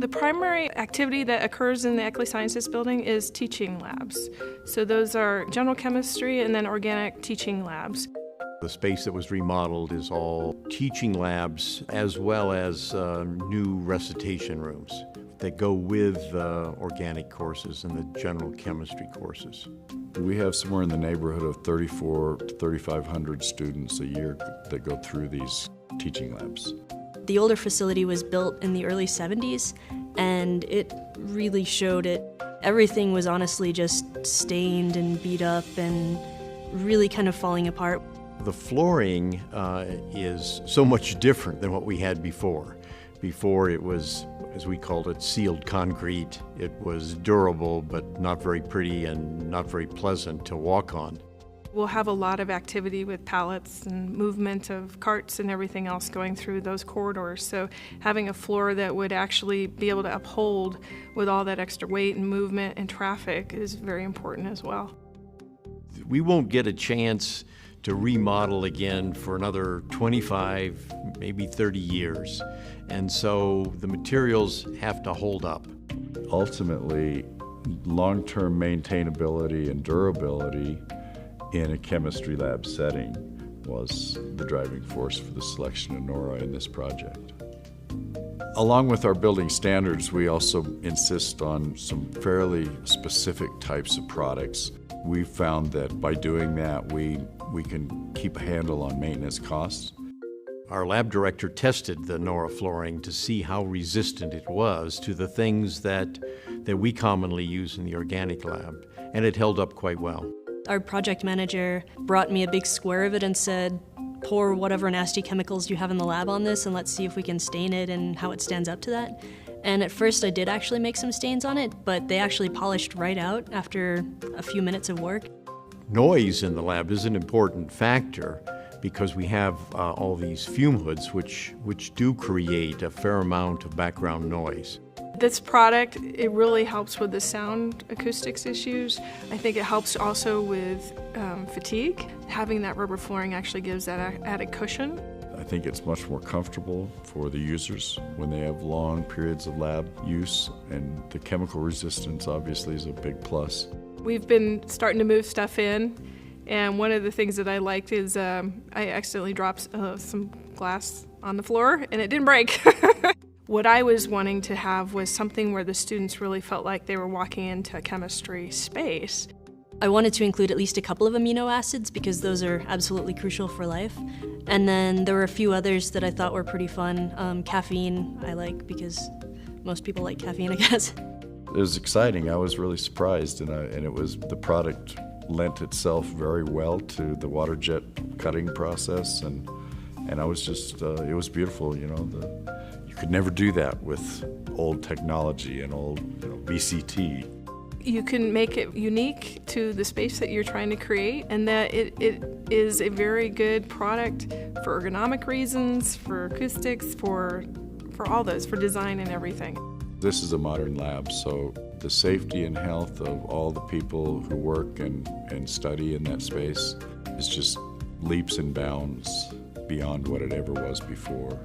The primary activity that occurs in the Ekeley Sciences building is teaching labs. So those are general chemistry and then organic teaching labs. The space that was remodeled is all teaching labs as well as new recitation rooms that go with organic courses and the general chemistry courses. We have somewhere in the neighborhood of 3,400 to 3,500 students a year that go through these teaching labs. The older facility was built in the early 70s, and it really showed it. Everything was honestly just stained and beat up and really kind of falling apart. The flooring is so much different than what we had before. Before it was, as we called it, sealed concrete. It was durable, but not very pretty and not very pleasant to walk on. We'll have a lot of activity with pallets and movement of carts and everything else going through those corridors. So having a floor that would actually be able to uphold with all that extra weight and movement and traffic is very important as well. We won't get a chance to remodel again for another 25, maybe 30 years. And so the materials have to hold up. Ultimately, long-term maintainability and durability in a chemistry lab setting was the driving force for the selection of nora in this project. Along with our building standards, we also insist on some fairly specific types of products. We found that by doing that, we can keep a handle on maintenance costs. Our lab director tested the nora flooring to see how resistant it was to the things that we commonly use in the organic lab, and it held up quite well. Our project manager brought me a big square of it and said, pour whatever nasty chemicals you have in the lab on this and let's see if we can stain it and how it stands up to that. And at first I did actually make some stains on it, but they actually polished right out after a few minutes of work. Noise in the lab is an important factor because we have all these fume hoods which do create a fair amount of background noise. This product, it really helps with the sound acoustics issues. I think it helps also with fatigue. Having that rubber flooring actually gives that added cushion. I think it's much more comfortable for the users when they have long periods of lab use, and the chemical resistance obviously is a big plus. We've been starting to move stuff in, and one of the things that I liked is I accidentally dropped some glass on the floor and it didn't break. What I was wanting to have was something where the students really felt like they were walking into a chemistry space. I wanted to include at least a couple of amino acids because those are absolutely crucial for life. And then there were a few others that I thought were pretty fun. Caffeine I like because most people like caffeine, I guess. It was exciting. I was really surprised, and the product lent itself very well to the water jet cutting process, and I was just, it was beautiful, you know. You could never do that with old technology and old VCT. You can make it unique to the space that you're trying to create, and that it is a very good product for ergonomic reasons, for acoustics, for all those, for design and everything. This is a modern lab, so the safety and health of all the people who work and study in that space is just leaps and bounds beyond what it ever was before.